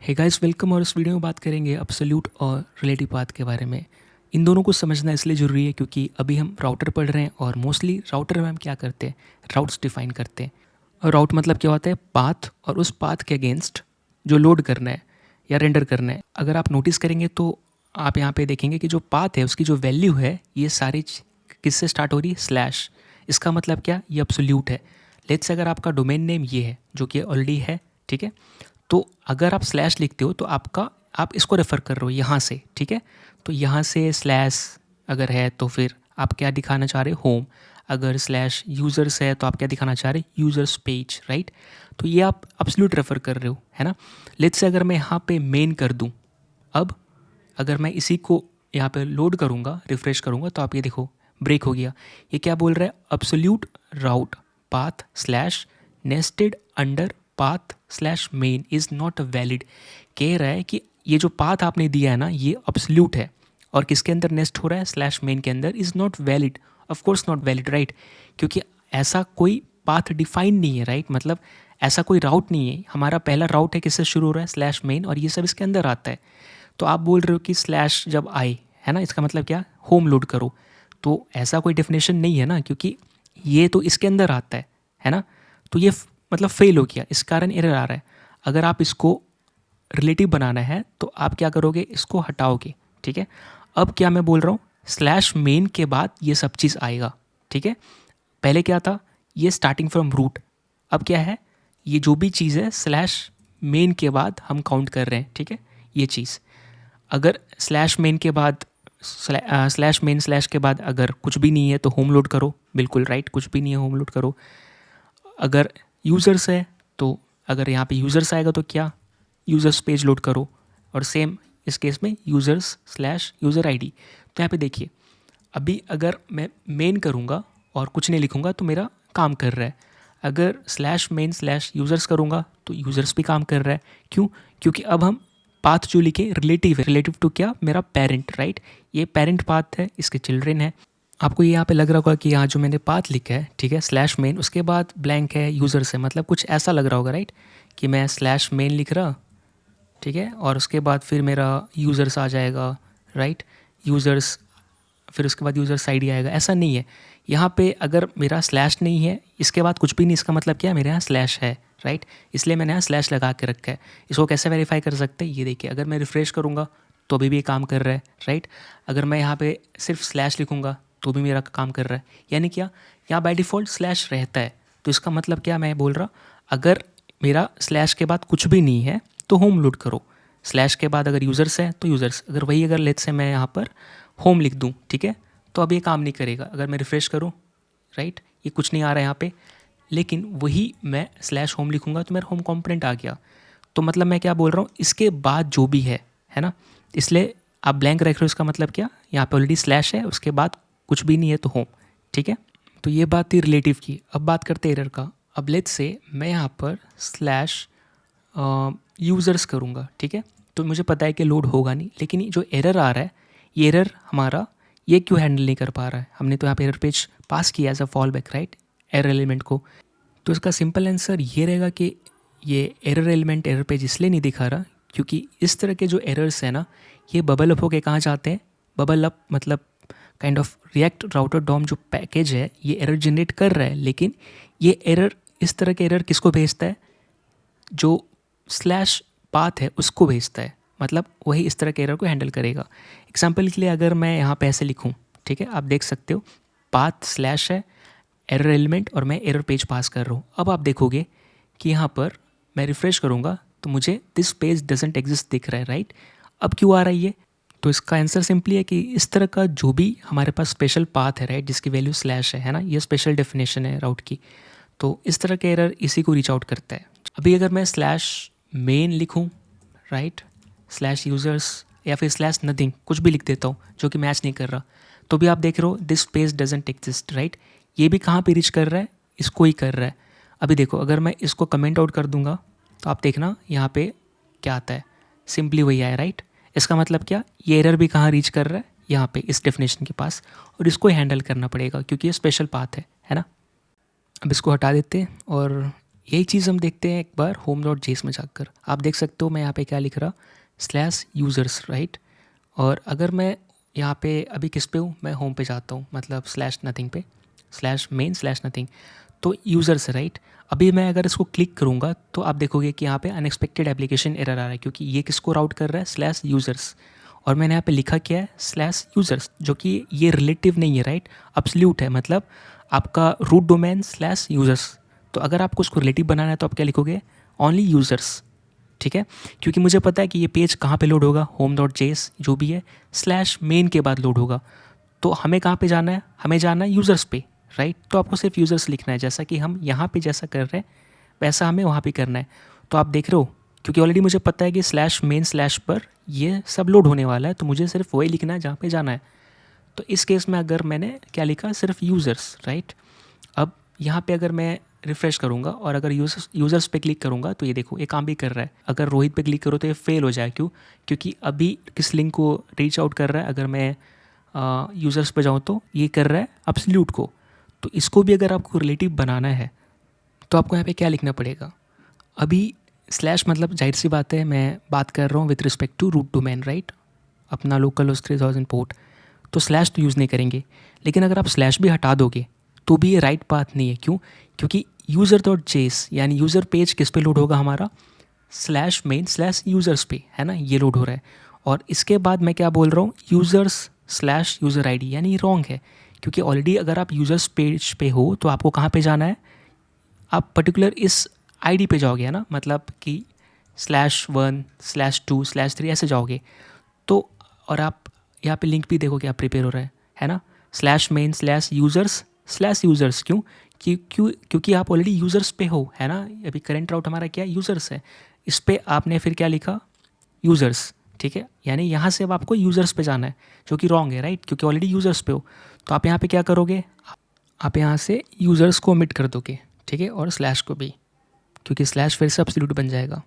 Hey guys welcome. और इस video में बात करेंगे अब्सोल्यूट और रिलेटिव पाथ के बारे में। इन दोनों को समझना इसलिए ज़रूरी है क्योंकि अभी हम राउटर पढ़ रहे हैं और मोस्टली राउटर में हम क्या करते हैं, राउट्स डिफाइन करते हैं। और राउट मतलब क्या होता है, पाथ, और उस पाथ के अगेंस्ट जो लोड करना है या रेंडर करना है। अगर आप नोटिस करेंगे तो आप यहाँ पे देखेंगे कि जो पाथ है उसकी जो वैल्यू है ये सारी किससे स्टार्ट हो रही है, स्लैश। इसका मतलब क्या, ये अब्सोल्यूट है। लेट्स से अगर आपका डोमेन नेम ये है जो कि ऑलरेडी है, ठीक है, तो अगर आप स्लैश लिखते हो तो आप इसको रेफ़र कर रहे हो यहाँ से, ठीक है। तो यहाँ से स्लैश अगर है तो फिर आप क्या दिखाना चाह रहे हो, होम। अगर स्लैश यूज़र्स है तो आप क्या दिखाना चाह रहे हो, यूज़र्स पेज, राइट। तो ये आप अब्सोल्यूट रेफ़र कर रहे हो, है ना। लेट्स से अगर मैं यहाँ पे मेन कर दूँ, अब अगर मैं इसी को यहाँ पे लोड करूँगा, रिफ़्रेश करूँगा, तो आप ये देखो ब्रेक हो गया। ये क्या बोल रहा है, absolute route path slash nested under path slash main is not valid. कह रहा है कि ये जो पाथ आपने दिया है ना, ये अब्सोल्यूट है और किसके अंदर नेस्ट हो रहा है, स्लैश मेन के अंदर। Is not valid, of course not valid, right. क्योंकि ऐसा कोई पाथ डिफाइन नहीं है, राइट। मतलब ऐसा कोई राउट नहीं है। हमारा पहला राउट है किससे शुरू हो रहा है, स्लैश मेन, और ये सब इसके अंदर आता है। तो आप बोल रहे हो कि स्लैश जब आए, है ना, इसका मतलब क्या, होम लोड करो। तो ऐसा कोई डेफिनेशन नहीं है ना, क्योंकि ये तो इसके अंदर आता है ना। तो ये मतलब फेल हो गया, इस कारण एरर आ रहा है। अगर आप इसको रिलेटिव बनाना है तो आप क्या करोगे, इसको हटाओगे, ठीक है। अब क्या मैं बोल रहा हूँ, स्लैश मेन के बाद ये सब चीज़ आएगा, ठीक है। पहले क्या था, ये स्टार्टिंग फ्रॉम रूट। अब क्या है, ये जो भी चीज़ है स्लैश मेन के बाद हम काउंट कर रहे हैं, ठीक है, ये चीज़। अगर स्लैश मेन के बाद स्लैश मेन स्लैश के बाद अगर कुछ भी नहीं है तो होम लोड करो, बिल्कुल राइट, कुछ भी नहीं है होम लोड करो। अगर यूज़र्स है तो अगर यहाँ पे यूज़र्स आएगा तो क्या, यूज़र्स पेज लोड करो। और सेम इस केस में यूज़र्स स्लैश यूज़र आईडी। तो यहाँ पे देखिए, अभी अगर मैं मेन करूँगा और कुछ नहीं लिखूँगा तो मेरा काम कर रहा है। अगर स्लैश मेन स्लैश यूज़र्स करूँगा तो यूज़र्स भी काम कर रहा है। क्यों, क्योंकि अब हम पाथ जो लिखे रिलेटिव है, रिलेटिव टू क्या, मेरा पेरेंट, राइट। ये पेरेंट पाथ है, इसके चिल्ड्रेन है। आपको ये यहाँ पे लग रहा होगा कि यहाँ जो मैंने पाथ लिखा है, ठीक है, स्लैश मेन, उसके बाद ब्लैंक है, यूज़र्स है, मतलब कुछ ऐसा लग रहा होगा, राइट, कि मैं स्लैश मेन लिख रहा, ठीक है, और उसके बाद फिर मेरा यूज़र्स आ जाएगा, राइट, यूज़र्स, फिर उसके बाद यूज़र्स आईडी आएगा। ऐसा नहीं है। यहाँ पे अगर मेरा स्लैश नहीं है, इसके बाद कुछ भी नहीं, इसका मतलब क्या है, मेरे यहाँ स्लैश है, राइट। इसलिए मैंने यहाँ स्लैश लगा के रखा है। इसको कैसे वेरीफाई कर सकते हैं, ये देखिए, अगर मैं रिफ़्रेश करूँगा तो अभी भी ये काम कर रहा है, राइट। अगर मैं यहाँ पे सिर्फ स्लैश लिखूँगा तो भी मेरा काम कर रहा है। यानी क्या, यहाँ बाय डिफ़ॉल्ट स्लैश रहता है। तो इसका मतलब क्या मैं बोल रहा, अगर मेरा स्लैश के बाद कुछ भी नहीं है तो होम लोड करो। स्लैश के बाद अगर यूज़र्स है तो यूज़र्स, अगर वही अगर लेट्स से मैं यहाँ पर होम लिख दूँ, ठीक है, तो अब ये काम नहीं करेगा। अगर मैं रिफ़्रेश करूँ, राइट, ये कुछ नहीं आ रहा है यहाँ पे, लेकिन वही मैं स्लैश होम लिखूँगा तो मेरा होम कंपोनेंट आ गया। तो मतलब मैं क्या बोल रहा हूँ, इसके बाद जो भी है ना, इसलिए आप ब्लैंक रख रहे हो, इसका मतलब क्या, यहाँ पे ऑलरेडी स्लैश है, उसके बाद कुछ भी नहीं है तो होम, ठीक है। तो ये बात थी रिलेटिव की। अब बात करते हैं एरर का। अब लेट्स से मैं यहाँ पर स्लैश यूज़र्स करूँगा, ठीक है, तो मुझे पता है कि लोड होगा नहीं, लेकिन ये जो एरर आ रहा है, ये एरर हमारा ये क्यों हैंडल नहीं कर पा रहा है। हमने तो यहाँ पे एरर पेज पास किया as a fall back, right, error element को। तो इसका सिंपल आंसर ये रहेगा कि ये एरर एलिमेंट एरर पेज इसलिए नहीं दिखा रहा क्योंकि इस तरह के जो एरर्स हैं ना, ये बबल अप होके कहाँ जाते हैं, बबल अप मतलब kind of React Router DOM जो पैकेज है ये एरर जनरेट कर रहा है, लेकिन ये एरर, इस तरह के एरर किसको भेजता है, जो स्लैश पाथ है उसको भेजता है। मतलब वही इस तरह के एरर को हैंडल करेगा। एग्जांपल के लिए अगर मैं यहाँ पे ऐसे लिखूँ, ठीक है, आप देख सकते हो पाथ स्लैश है, एरर एलिमेंट, और मैं एरर पेज पास कर रहा हूँ। अब आप देखोगे कि यहाँ पर मैं रिफ़्रेश करूँगा तो मुझे दिस पेज डजंट एग्जिस्ट दिख रहा है, राइट। अब क्यों आ रहा है ये, तो इसका आंसर सिंपली है कि इस तरह का जो भी हमारे पास स्पेशल पाथ है, राइट, जिसकी वैल्यू स्लैश है ना, ये स्पेशल डेफिनेशन है राउट की, तो इस तरह के एरर इसी को रीच आउट करता है। अभी अगर मैं स्लैश मेन लिखूँ, राइट, स्लैश यूज़र्स, या फिर स्लैश नथिंग, कुछ भी लिख देता हूँ जो कि मैच नहीं कर रहा, तो भी आप देख रहे हो this page doesn't exist, right. ये भी कहाँ पे रीच कर रहा है, इसको ही कर रहा है। अभी देखो, अगर मैं इसको कमेंट आउट कर दूंगा तो आप देखना यहाँ पे क्या आता है, सिंपली वही आया, राइट। इसका मतलब क्या, ये एरर भी कहाँ रीच कर रहा है, यहाँ पे इस डेफिनेशन के पास, और इसको हैंडल करना पड़ेगा क्योंकि ये स्पेशल पाथ है ना। अब इसको हटा देते हैं और यही चीज़ हम देखते हैं एक बार home.js में जाकर। आप देख सकते हो मैं यहाँ पे क्या लिख रहा, स्लैश यूज़र्स, राइट। और अगर मैं यहाँ पे अभी किस पे हूँ, मैं होम पे जाता हूँ, मतलब स्लैश नथिंग पे, स्लैश मेन स्लैश नथिंग, तो यूज़र्स है, राइट। अभी मैं अगर इसको क्लिक करूँगा तो आप देखोगे कि यहाँ पे अनएक्सपेक्टेड एप्लीकेशन एरर आ रहा है, क्योंकि ये किसको राउट कर रहा है, स्लैश यूज़र्स। और मैंने यहाँ पे लिखा क्या है, स्लैश यूज़र्स, जो कि ये रिलेटिव नहीं है, राइट, अब्सोल्यूट है, मतलब आपका रूट डोमेन स्लैश यूज़र्स। तो अगर आपको उसको रिलेटिव बनाना है तो आप क्या लिखोगे, ओनली यूज़र्स, ठीक है। क्योंकि मुझे पता है कि ये पेज कहाँ पे लोड होगा, home.js जो भी है, स्लैश मेन के बाद लोड होगा। तो हमें कहाँ पे जाना है, हमें जाना है यूज़र्स पे, राइट। तो आपको सिर्फ यूज़र्स लिखना है, जैसा कि हम यहाँ पे जैसा कर रहे हैं वैसा हमें वहाँ पे करना है। तो आप देख रहे हो, क्योंकि ऑलरेडी मुझे पता है कि स्लैश मेन स्लैश पर ये सब लोड होने वाला है, तो मुझे सिर्फ वही लिखना है जहाँ पे जाना है। तो इस केस में अगर मैंने क्या लिखा, सिर्फ यूज़र्स, राइट। अब यहाँ पे अगर मैं रिफ़्रेश करूँगा और अगर यूज़र्स पे क्लिक करूँगा तो ये देखो ये काम भी कर रहा है। अगर रोहित पे क्लिक करो तो ये फेल हो जाए, क्यों, क्योंकि अभी किस लिंक को रीच आउट कर रहा है, अगर मैं यूज़र्स पे जाऊँ तो ये कर रहा है अब्सोल्यूट को। तो इसको भी अगर आपको रिलेटिव बनाना है तो आपको यहाँ पे क्या लिखना पड़ेगा, अभी स्लैश मतलब जाहिर सी बात है मैं बात कर रहा हूँ with respect to root domain, right, अपना लोकल होस्ट 3000 पोर्ट, तो स्लैश तो यूज़ नहीं करेंगे। लेकिन अगर आप स्लैश भी हटा दोगे तो भी ये राइट पाथ नहीं है, क्यों, क्योंकि यूज़र डॉट जेस यानी यूज़र पेज किस पे लोड होगा हमारा, स्लैश मेन स्लैश यूज़र्स पे, है ना, ये लोड हो रहा है। और इसके बाद मैं क्या बोल रहा हूँ, यूज़र्स स्लैश यूज़र आईडी, यानी रॉन्ग है, क्योंकि ऑलरेडी अगर आप यूज़र्स पेज पे हो तो आपको कहाँ पे जाना है, आप पर्टिकुलर इस आईडी पे जाओगे, है ना, मतलब कि /1/2/3 ऐसे जाओगे। तो और आप यहाँ पे लिंक भी देखो क्या प्रिपेयर हो रहा है ना, slash main slash users slash users, क्योंकि आप ऑलरेडी यूज़र्स पे हो, है ना। अभी करंट राउट हमारा क्या है, यूज़र्स है, इस पर आपने फिर क्या लिखा, यूज़र्स, ठीक है। यानी यहाँ से अब आपको यूज़र्स पे जाना है, जो कि रॉन्ग है, राइट, क्योंकि ऑलरेडी यूज़र्स पे हो। तो आप यहाँ पे क्या करोगे, आप यहाँ से यूज़र्स को ओमिट कर दोगे, ठीक है, और स्लैश को भी, क्योंकि स्लैश फिर से एब्सोल्यूट बन जाएगा।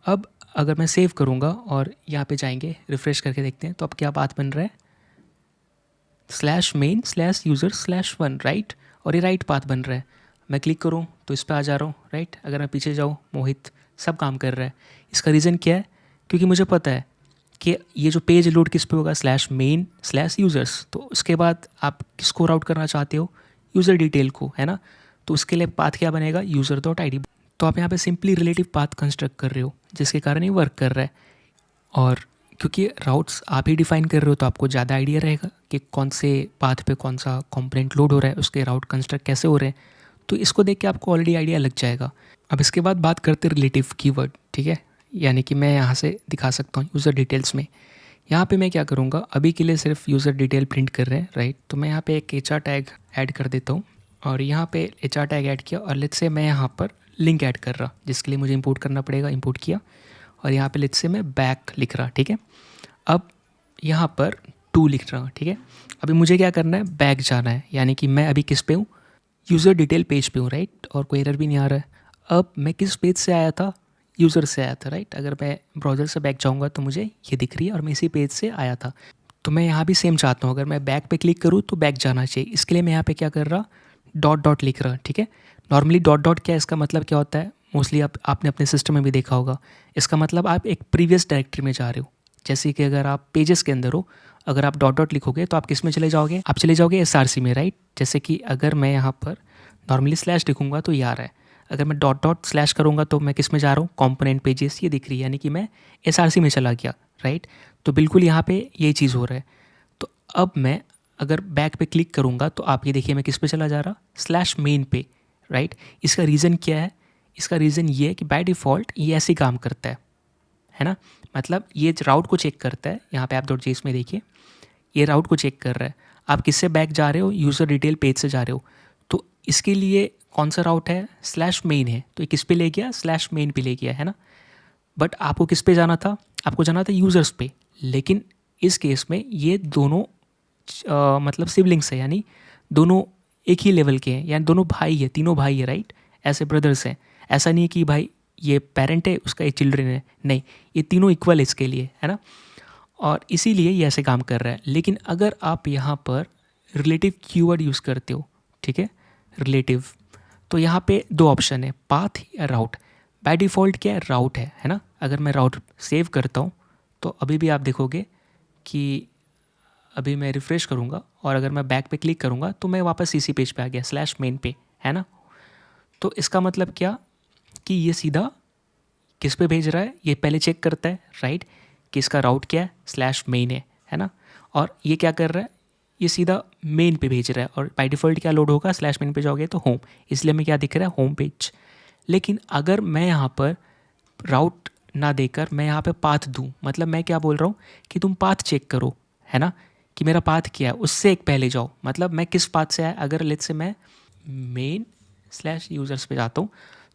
अब अगर मैं सेव करूँगा और यहाँ पे जाएंगे रिफ़्रेश करके देखते हैं तो अब क्या बात बन रहा है, slash main slash user slash 1, right, और ये राइट पाथ बन रहा है। मैं क्लिक करूँ तो इस पर आ जा रहा हूँ, राइट। अगर मैं पीछे जाऊँ, मोहित, सब काम कर रहा है। इसका रीज़न क्या है, क्योंकि मुझे पता है कि ये जो पेज लोड किस पे होगा, स्लैश मेन स्लैश यूज़र्स। तो उसके बाद आप किसको राउट करना चाहते हो, यूज़र डिटेल को, है ना। तो उसके लिए पाथ क्या बनेगा, यूज़र डॉट आई डी। तो आप यहाँ पे सिंपली रिलेटिव पाथ कंस्ट्रक्ट कर रहे हो, जिसके कारण ये वर्क कर रहा है। और क्योंकि राउट्स आप ही डिफाइन कर रहे हो तो आपको ज़्यादा आइडिया रहेगा कि कौन से पाथ पे कौन सा कंपोनेंट लोड हो रहा है, उसके राउट कंस्ट्रक्ट कैसे हो रहे हैं। तो इसको देख के आपको ऑलरेडी आइडिया लग जाएगा। अब इसके बाद बात करते हैं रिलेटिव कीवर्ड, ठीक है। यानी कि मैं यहाँ से दिखा सकता हूँ यूज़र डिटेल्स में। यहाँ पे मैं क्या करूँगा, अभी के लिए सिर्फ यूज़र डिटेल प्रिंट कर रहे हैं, राइट। तो मैं यहाँ पे एक HR टैग ऐड कर देता हूँ और यहाँ पे HR टैग ऐड किया और लेट्स से मैं यहाँ पर लिंक ऐड कर रहा, जिसके लिए मुझे इंपोर्ट करना पड़ेगा, इंपोर्ट किया और यहाँ पे लेट्स से मैं बैक लिख रहा, ठीक है। अब यहाँ पर 2 लिख रहा हूँ, ठीक है। अभी मुझे क्या करना है, बैक जाना है, यानी कि मैं अभी किस पे हूँ, यूज़र डिटेल पेज पे हूँ, राइट, और कोई एरर भी नहीं आ रहा है। अब मैं किस पेज से आया था, यूज़र से आया था, राइट। अगर मैं ब्राउज़र से बैक जाऊँगा तो मुझे ये दिख रही है और मैं इसी पेज से आया था। तो मैं यहाँ भी सेम चाहता हूँ, अगर मैं बैक पे क्लिक करूँ तो बैक जाना चाहिए। इसके लिए मैं यहाँ पे क्या कर रहा, डॉट डॉट लिख रहा, ठीक है। नॉर्मली डॉट डॉट क्या, इसका मतलब क्या होता है, मोस्टली आपने अपने सिस्टम में भी देखा होगा। इसका मतलब आप एक प्रीवियस डायरेक्टरी में जा रहे हो। जैसे कि अगर आप पेजेस के अंदर हो, अगर आप डॉट डॉट लिखोगे तो आप किस में चले जाओगे, आप चले जाओगे SRC में, राइट। जैसे कि अगर मैं यहाँ पर नॉर्मली स्लैश लिखूँगा तो ये आ रहा है, अगर मैं डॉट डॉट स्लैश करूँगा तो मैं किस में जा रहा हूँ, कंपोनेंट पेजेस, ये दिख रही है, यानी कि मैं SRC में चला गया, राइट। तो बिल्कुल यहाँ पे ये चीज़ हो रहा है। तो अब मैं अगर बैक पे क्लिक करूँगा तो आप ये देखिए मैं किस पे चला जा रहा, स्लैश मेन पे, राइट। इसका रीज़न क्या है, इसका रीज़न ये है कि बाय डिफ़ॉल्ट ये ऐसे काम करता है ना। मतलब ये राउट को चेक करता है, यहाँ पे app.js में देखिए ये राउट को चेक कर रहा है। आप किससे बैक जा रहे हो, यूज़र डिटेल पेज से जा रहे हो, तो इसके लिए कौन सा राउट है, स्लैश मेन है, तो ये किस पे ले गया, स्लैश मेन पे ले गया, है ना। बट आपको किस पे जाना था, आपको जाना था यूज़र्स पे। लेकिन इस केस में ये दोनों मतलब सिबलिंग्स है, यानी दोनों एक ही लेवल के हैं, यानी दोनों भाई है, तीनों भाई है, राइट, ऐसे ब्रदर्स हैं। ऐसा नहीं है कि भाई ये पेरेंट है उसका एक चिल्ड्रन है, नहीं, ये तीनों इक्वल है इसके लिए, है ना। और इसीलिए ये ऐसे काम कर रहा है। लेकिन अगर आप यहाँ पर रिलेटिव कीवर्ड यूज़ करते हो, ठीक है, रिलेटिव, तो यहाँ पे दो ऑप्शन है, पाथ या राउट। बाय डिफ़ॉल्ट क्या है, राउट है ना। अगर मैं राउट सेव करता हूँ तो अभी भी आप देखोगे कि अभी मैं रिफ़्रेश करूँगा और अगर मैं बैक पे क्लिक करूँगा तो मैं वापस इसी पेज पे आ गया, स्लैश मेन पे, है ना। तो इसका मतलब क्या कि ये सीधा किस पे भेज रहा है, ये पहले चेक करता है राइट कि इसका राउट क्या है, स्लैश मेन है ना। और ये क्या कर रहा है, ये सीधा मेन पे भेज रहा है। और बाय डिफ़ॉल्ट क्या लोड होगा, स्लैश मेन पे जाओगे तो होम, इसलिए हमें क्या दिख रहा है, होम पेज। लेकिन अगर मैं यहाँ पर राउट ना देकर मैं यहाँ पे पाथ दूँ, मतलब मैं क्या बोल रहा हूँ कि तुम पाथ चेक करो, है ना, कि मेरा पाथ क्या है, उससे एक पहले जाओ। मतलब मैं किस पाथ से आया, अगर लेट्स से मैं मेन स्लैश यूज़र्स पे जाता हूँ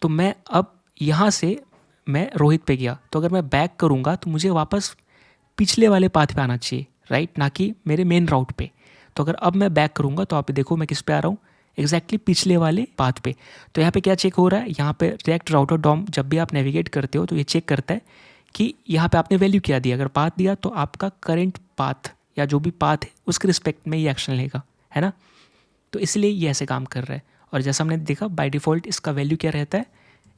तो मैं अब यहाँ से मैं रोहित पे गया, तो अगर मैं बैक करूँगा तो मुझे वापस पिछले वाले पाथ पे आना चाहिए राइट, ना कि मेरे मेन राउट पे। तो अगर अब मैं बैक करूँगा तो आप देखो मैं किस पे आ रहा हूँ, एग्जैक्टली पिछले वाले पाथ पे। तो यहाँ पे क्या चेक हो रहा है, यहाँ पे रिएक्ट राउटर डॉम जब भी आप नेविगेट करते हो तो ये चेक करता है कि यहाँ पे आपने वैल्यू क्या दिया। अगर पाथ दिया तो आपका करेंट पाथ या जो भी पाथ है उसके रिस्पेक्ट में ये एक्शन लेगा, है ना। तो इसलिए ये ऐसे काम कर रहा है। और जैसा हमने देखा बाय डिफ़ॉल्ट इसका वैल्यू क्या रहता है,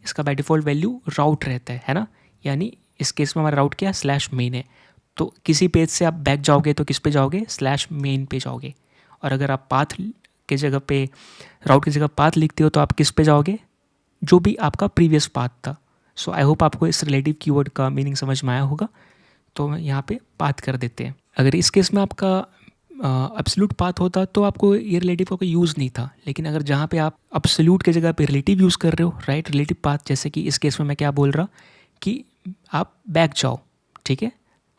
इसका बाय डिफ़ॉल्ट वैल्यू राउट रहता है ना। यानी इस केस में हमारा राउट क्या है, स्लैश मेन है। तो किसी पेज से आप बैक जाओगे तो किस पे जाओगे, स्लैश मेन पे जाओगे। और अगर आप पाथ के जगह पे, राउट की जगह पाथ लिखते हो तो आप किस पे जाओगे, जो भी आपका प्रीवियस पाथ था। सो आई होप आपको इस रिलेटिव कीवर्ड का मीनिंग समझ में आया होगा। तो यहाँ पे पाथ कर देते हैं। अगर इस केस में आपका अब्सोल्यूट पाथ होता तो आपको ये रिलेटिव का कोई यूज़ नहीं था। लेकिन अगर जहाँ पे आप अब्सोल्यूट की जगह पे रिलेटिव यूज़ कर रहे हो राइट, रिलेटिव पाथ, जैसे कि इस केस में मैं क्या बोल रहा कि आप बैक जाओ, ठीक है।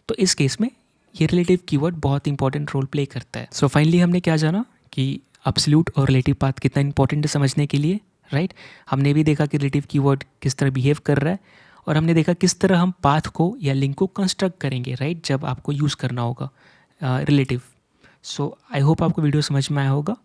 तो इस केस में ये रिलेटिव कीवर्ड बहुत इंपॉर्टेंट रोल प्ले करता है। सो फाइनली हमने क्या जाना कि अब्सोल्यूट और रिलेटिव पाथ कितना इंपॉर्टेंट है समझने के लिए राइट। हमने भी देखा कि रिलेटिव कीवर्ड किस तरह बिहेव कर रहा है और हमने देखा किस तरह हम पाथ को या लिंक को कंस्ट्रक्ट करेंगे राइट, जब आपको यूज़ करना होगा रिलेटिव। सो आई होप आपको वीडियो समझ में आया होगा।